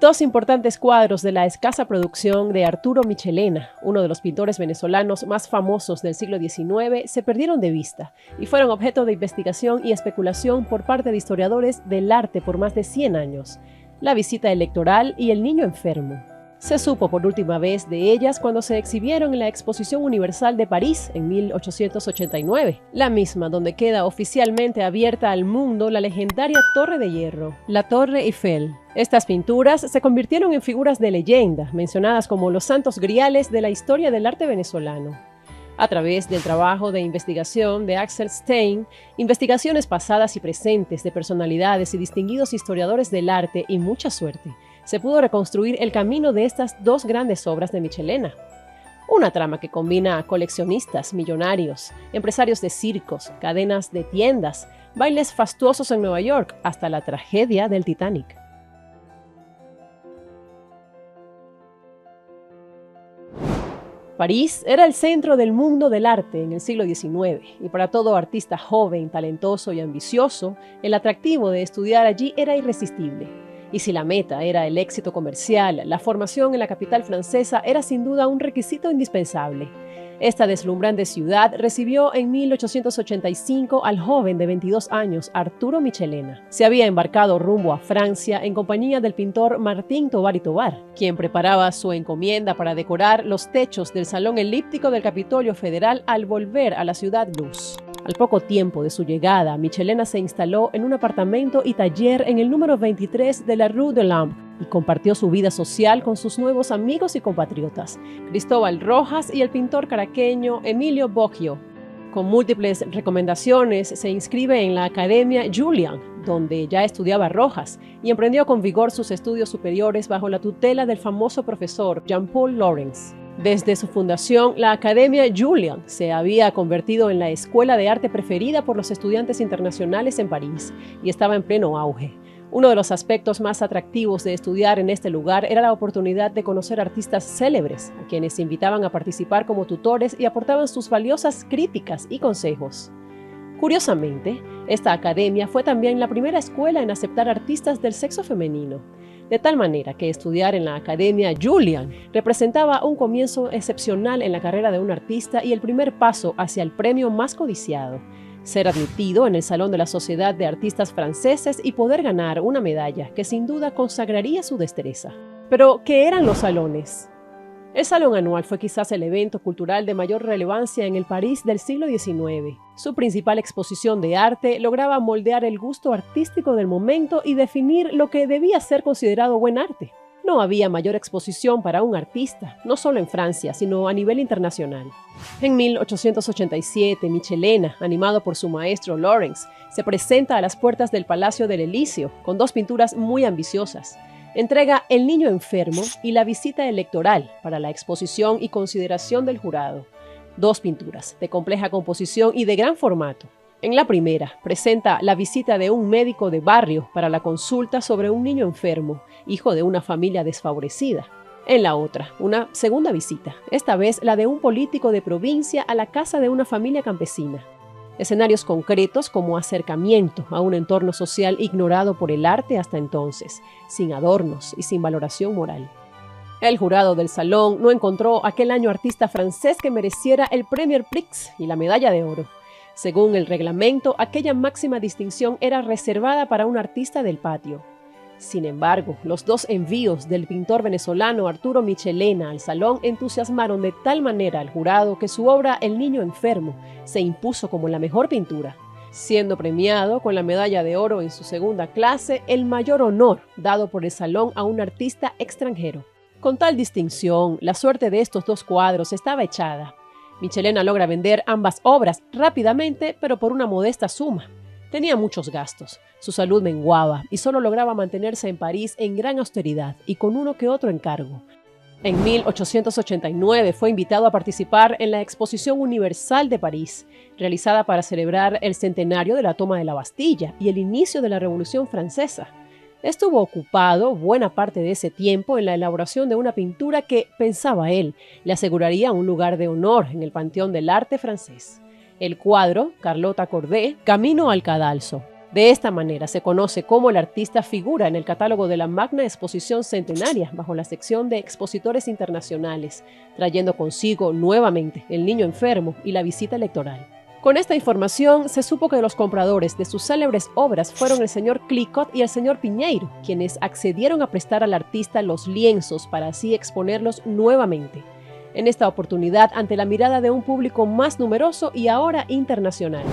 Dos importantes cuadros de la escasa producción de Arturo Michelena, uno de los pintores venezolanos más famosos del siglo XIX, se perdieron de vista y fueron objeto de investigación y especulación por parte de historiadores del arte por más de 100 años: La visita electoral y El niño enfermo. Se supo por última vez de ellas cuando se exhibieron en la Exposición Universal de París en 1889, la misma donde queda oficialmente abierta al mundo la legendaria Torre de Hierro, la Torre Eiffel. Estas pinturas se convirtieron en figuras de leyenda, mencionadas como los santos griales de la historia del arte venezolano. A través del trabajo de investigación de Axel Stein, investigaciones pasadas y presentes de personalidades y distinguidos historiadores del arte y mucha suerte, se pudo reconstruir el camino de estas dos grandes obras de Michelena. Una trama que combina a coleccionistas, millonarios, empresarios de circos, cadenas de tiendas, bailes fastuosos en Nueva York, hasta la tragedia del Titanic. París era el centro del mundo del arte en el siglo XIX, y para todo artista joven, talentoso y ambicioso, el atractivo de estudiar allí era irresistible. Y si la meta era el éxito comercial, la formación en la capital francesa era sin duda un requisito indispensable. Esta deslumbrante ciudad recibió en 1885 al joven de 22 años, Arturo Michelena. Se había embarcado rumbo a Francia en compañía del pintor Martín Tovar y Tovar, quien preparaba su encomienda para decorar los techos del Salón Elíptico del Capitolio Federal al volver a la Ciudad Luz. Al poco tiempo de su llegada, Michelena se instaló en un apartamento y taller en el número 23 de la Rue de l'Ambre y compartió su vida social con sus nuevos amigos y compatriotas, Cristóbal Rojas y el pintor caraqueño Emilio Boggio. Con múltiples recomendaciones, se inscribe en la Academia Julian, donde ya estudiaba Rojas, y emprendió con vigor sus estudios superiores bajo la tutela del famoso profesor Jean-Paul Laurens. Desde su fundación, la Academia Julian se había convertido en la escuela de arte preferida por los estudiantes internacionales en París y estaba en pleno auge. Uno de los aspectos más atractivos de estudiar en este lugar era la oportunidad de conocer artistas célebres, a quienes se invitaban a participar como tutores y aportaban sus valiosas críticas y consejos. Curiosamente, esta academia fue también la primera escuela en aceptar artistas del sexo femenino, de tal manera que estudiar en la Academia Julian representaba un comienzo excepcional en la carrera de un artista y el primer paso hacia el premio más codiciado: ser admitido en el Salón de la Sociedad de Artistas Franceses y poder ganar una medalla que sin duda consagraría su destreza. Pero, ¿qué eran los salones? El Salón Anual fue quizás el evento cultural de mayor relevancia en el París del siglo XIX. Su principal exposición de arte lograba moldear el gusto artístico del momento y definir lo que debía ser considerado buen arte. No había mayor exposición para un artista, no solo en Francia, sino a nivel internacional. En 1887, Michelena, animado por su maestro Laurens, se presenta a las puertas del Palacio del Elíseo con dos pinturas muy ambiciosas. Entrega El niño enfermo y La visita electoral para la exposición y consideración del jurado. Dos pinturas de compleja composición y de gran formato. En la primera, presenta la visita de un médico de barrio para la consulta sobre un niño enfermo, hijo de una familia desfavorecida. En la otra, una segunda visita, esta vez la de un político de provincia a la casa de una familia campesina. Escenarios concretos como acercamiento a un entorno social ignorado por el arte hasta entonces, sin adornos y sin valoración moral. El jurado del salón no encontró aquel año artista francés que mereciera el Premier Prix y la medalla de oro. Según el reglamento, aquella máxima distinción era reservada para un artista del patio. Sin embargo, los dos envíos del pintor venezolano Arturo Michelena al salón entusiasmaron de tal manera al jurado que su obra El niño enfermo se impuso como la mejor pintura, siendo premiado con la medalla de oro en su segunda clase, el mayor honor dado por el salón a un artista extranjero. Con tal distinción, la suerte de estos dos cuadros estaba echada. Michelena logra vender ambas obras rápidamente, pero por una modesta suma. Tenía muchos gastos, su salud menguaba y solo lograba mantenerse en París en gran austeridad y con uno que otro encargo. En 1889 fue invitado a participar en la Exposición Universal de París, realizada para celebrar el centenario de la toma de la Bastilla y el inicio de la Revolución Francesa. Estuvo ocupado buena parte de ese tiempo en la elaboración de una pintura que, pensaba él, le aseguraría un lugar de honor en el panteón del arte francés. El cuadro, Carlota Corday, Camino al Cadalso. De esta manera se conoce cómo el artista figura en el catálogo de la Magna Exposición Centenaria bajo la sección de expositores internacionales, trayendo consigo nuevamente el niño enfermo y la visita electoral. Con esta información se supo que los compradores de sus célebres obras fueron el señor Clicquot y el señor Piñeiro, quienes accedieron a prestar al artista los lienzos para así exponerlos nuevamente, en esta oportunidad ante la mirada de un público más numeroso y ahora internacional.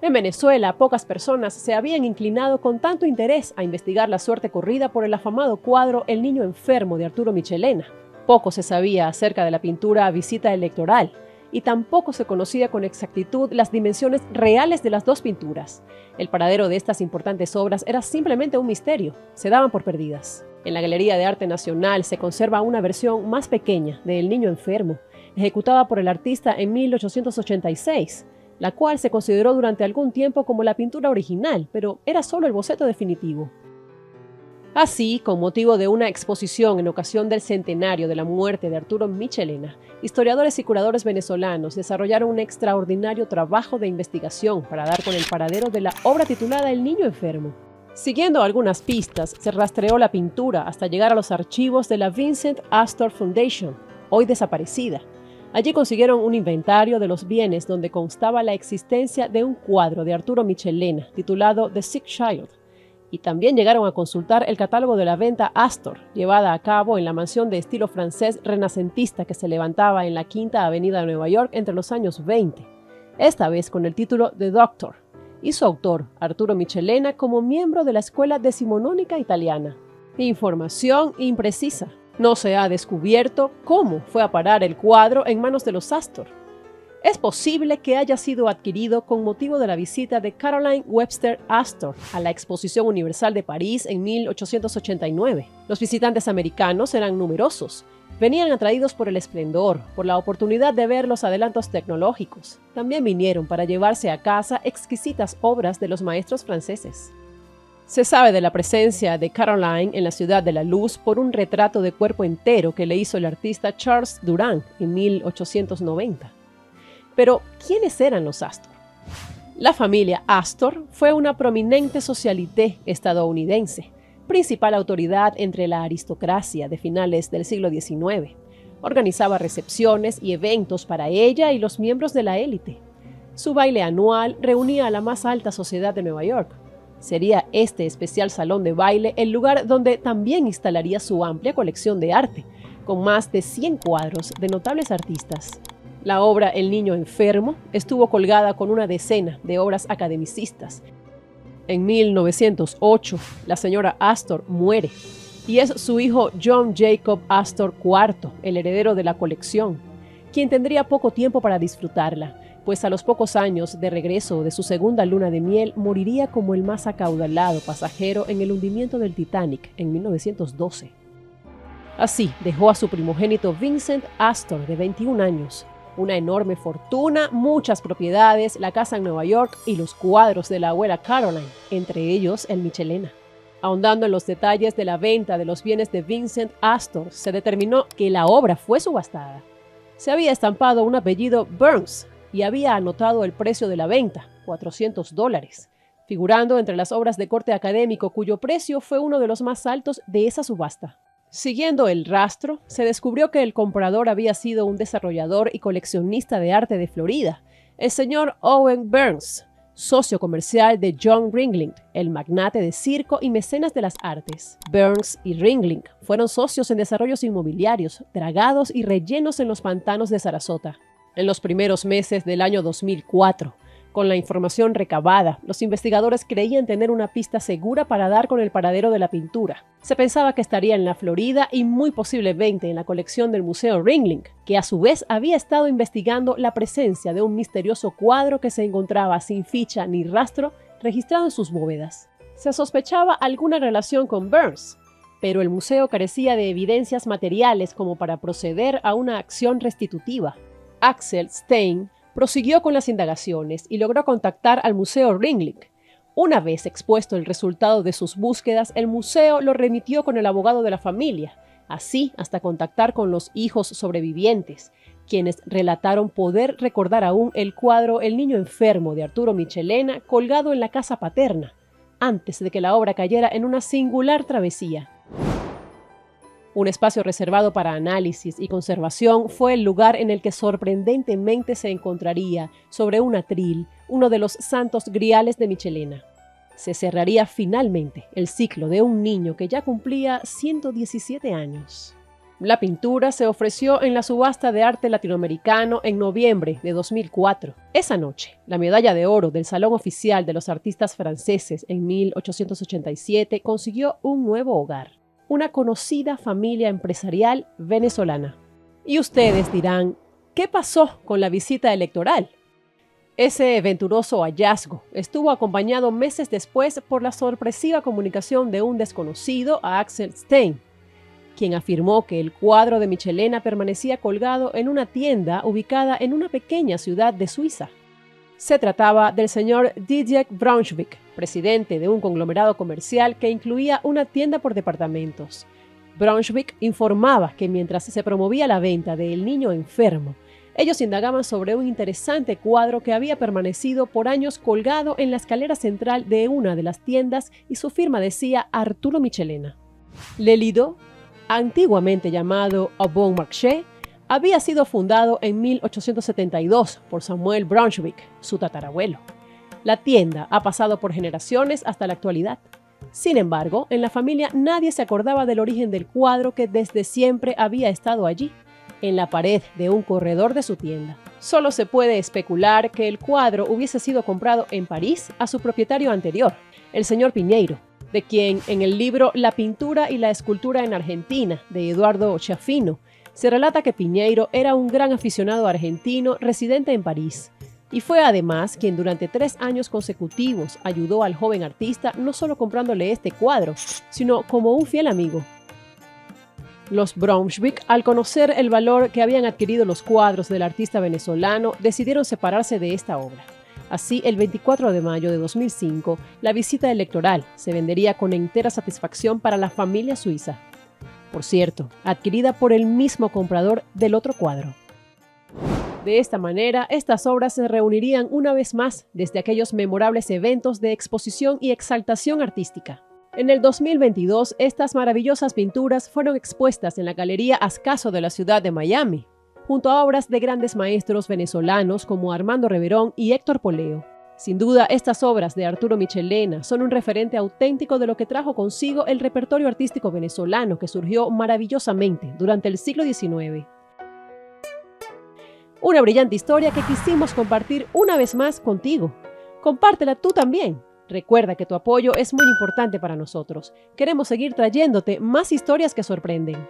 En Venezuela, pocas personas se habían inclinado con tanto interés a investigar la suerte corrida por el afamado cuadro El niño enfermo de Arturo Michelena. Poco se sabía acerca de la pintura Visita electoral, y tampoco se conocía con exactitud las dimensiones reales de las dos pinturas. El paradero de estas importantes obras era simplemente un misterio, se daban por perdidas. En la Galería de Arte Nacional se conserva una versión más pequeña de El niño enfermo, ejecutada por el artista en 1886, la cual se consideró durante algún tiempo como la pintura original, pero era solo el boceto definitivo. Así, con motivo de una exposición en ocasión del centenario de la muerte de Arturo Michelena, historiadores y curadores venezolanos desarrollaron un extraordinario trabajo de investigación para dar con el paradero de la obra titulada El niño enfermo. Siguiendo algunas pistas, se rastreó la pintura hasta llegar a los archivos de la Vincent Astor Foundation, hoy desaparecida. Allí consiguieron un inventario de los bienes donde constaba la existencia de un cuadro de Arturo Michelena titulado The Sick Child, y también llegaron a consultar el catálogo de la venta Astor, llevada a cabo en la mansión de estilo francés renacentista que se levantaba en la Quinta Avenida de Nueva York entre los años 20, esta vez con el título The Doctor, y su autor, Arturo Michelena, como miembro de la Escuela Decimonónica Italiana. Información imprecisa. No se ha descubierto cómo fue a parar el cuadro en manos de los Astor. Es posible que haya sido adquirido con motivo de la visita de Caroline Webster Astor a la Exposición Universal de París en 1889. Los visitantes americanos eran numerosos. Venían atraídos por el esplendor, por la oportunidad de ver los adelantos tecnológicos. También vinieron para llevarse a casa exquisitas obras de los maestros franceses. Se sabe de la presencia de Caroline en la Ciudad de la Luz por un retrato de cuerpo entero que le hizo el artista Charles Durand en 1890. Pero, ¿quiénes eran los Astor? La familia Astor fue una prominente socialité estadounidense, principal autoridad entre la aristocracia de finales del siglo XIX. Organizaba recepciones y eventos para ella y los miembros de la élite. Su baile anual reunía a la más alta sociedad de Nueva York. Sería este especial salón de baile el lugar donde también instalaría su amplia colección de arte, con más de 100 cuadros de notables artistas. La obra El niño enfermo estuvo colgada con una decena de obras academicistas. En 1908, la señora Astor muere, y es su hijo John Jacob Astor IV, el heredero de la colección, quien tendría poco tiempo para disfrutarla, pues a los pocos años de regreso de su segunda luna de miel moriría como el más acaudalado pasajero en el hundimiento del Titanic en 1912. Así dejó a su primogénito Vincent Astor, de 21 años, una enorme fortuna, muchas propiedades, la casa en Nueva York y los cuadros de la abuela Caroline, entre ellos el Michelena. Ahondando en los detalles de la venta de los bienes de Vincent Astor, se determinó que la obra fue subastada. Se había estampado un apellido Burns y había anotado el precio de la venta, $400, figurando entre las obras de corte académico cuyo precio fue uno de los más altos de esa subasta. Siguiendo el rastro, se descubrió que el comprador había sido un desarrollador y coleccionista de arte de Florida, el señor Owen Burns, socio comercial de John Ringling, el magnate de circo y mecenas de las artes. Burns y Ringling fueron socios en desarrollos inmobiliarios, dragados y rellenos en los pantanos de Sarasota. En los primeros meses del año 2004, con la información recabada, los investigadores creían tener una pista segura para dar con el paradero de la pintura. Se pensaba que estaría en la Florida y muy posiblemente en la colección del Museo Ringling, que a su vez había estado investigando la presencia de un misterioso cuadro que se encontraba sin ficha ni rastro registrado en sus bóvedas. Se sospechaba alguna relación con Burns, pero el museo carecía de evidencias materiales como para proceder a una acción restitutiva. Axel Stein prosiguió con las indagaciones y logró contactar al Museo Ringling. Una vez expuesto el resultado de sus búsquedas, el museo lo remitió con el abogado de la familia, así hasta contactar con los hijos sobrevivientes, quienes relataron poder recordar aún el cuadro El niño enfermo de Arturo Michelena colgado en la casa paterna, antes de que la obra cayera en una singular travesía. Un espacio reservado para análisis y conservación fue el lugar en el que sorprendentemente se encontraría, sobre un atril, uno de los santos griales de Michelena. Se cerraría finalmente el ciclo de un niño que ya cumplía 117 años. La pintura se ofreció en la subasta de arte latinoamericano en noviembre de 2004. Esa noche, la medalla de oro del Salón Oficial de los Artistas Franceses en 1887 consiguió un nuevo hogar: una conocida familia empresarial venezolana. Y ustedes dirán, ¿qué pasó con la visita electoral? Ese venturoso hallazgo estuvo acompañado meses después por la sorpresiva comunicación de un desconocido a Axel Stein, quien afirmó que el cuadro de Michelena permanecía colgado en una tienda ubicada en una pequeña ciudad de Suiza. Se trataba del señor Didier Braunschweig, presidente de un conglomerado comercial que incluía una tienda por departamentos. Braunschweig informaba que mientras se promovía la venta de El niño enfermo, ellos indagaban sobre un interesante cuadro que había permanecido por años colgado en la escalera central de una de las tiendas y su firma decía Arturo Michelena. Le Lido, antiguamente llamado Au Bon Marché, había sido fundado en 1872 por Samuel Braunschweig, su tatarabuelo. La tienda ha pasado por generaciones hasta la actualidad. Sin embargo, en la familia nadie se acordaba del origen del cuadro que desde siempre había estado allí, en la pared de un corredor de su tienda. Solo se puede especular que el cuadro hubiese sido comprado en París a su propietario anterior, el señor Piñeiro, de quien en el libro La pintura y la escultura en Argentina, de Eduardo Schiaffino, se relata que Piñeiro era un gran aficionado argentino residente en París, y fue además quien durante 3 años consecutivos ayudó al joven artista no solo comprándole este cuadro, sino como un fiel amigo. Los Braunschweig, al conocer el valor que habían adquirido los cuadros del artista venezolano, decidieron separarse de esta obra. Así, el 24 de mayo de 2005, la visita electoral se vendería con entera satisfacción para la familia suiza. Por cierto, adquirida por el mismo comprador del otro cuadro. De esta manera, estas obras se reunirían una vez más desde aquellos memorables eventos de exposición y exaltación artística. En el 2022, estas maravillosas pinturas fueron expuestas en la Galería Ascaso de la ciudad de Miami, junto a obras de grandes maestros venezolanos como Armando Reverón y Héctor Poleo. Sin duda, estas obras de Arturo Michelena son un referente auténtico de lo que trajo consigo el repertorio artístico venezolano que surgió maravillosamente durante el siglo XIX. Una brillante historia que quisimos compartir una vez más contigo. Compártela tú también. Recuerda que tu apoyo es muy importante para nosotros. Queremos seguir trayéndote más historias que sorprenden.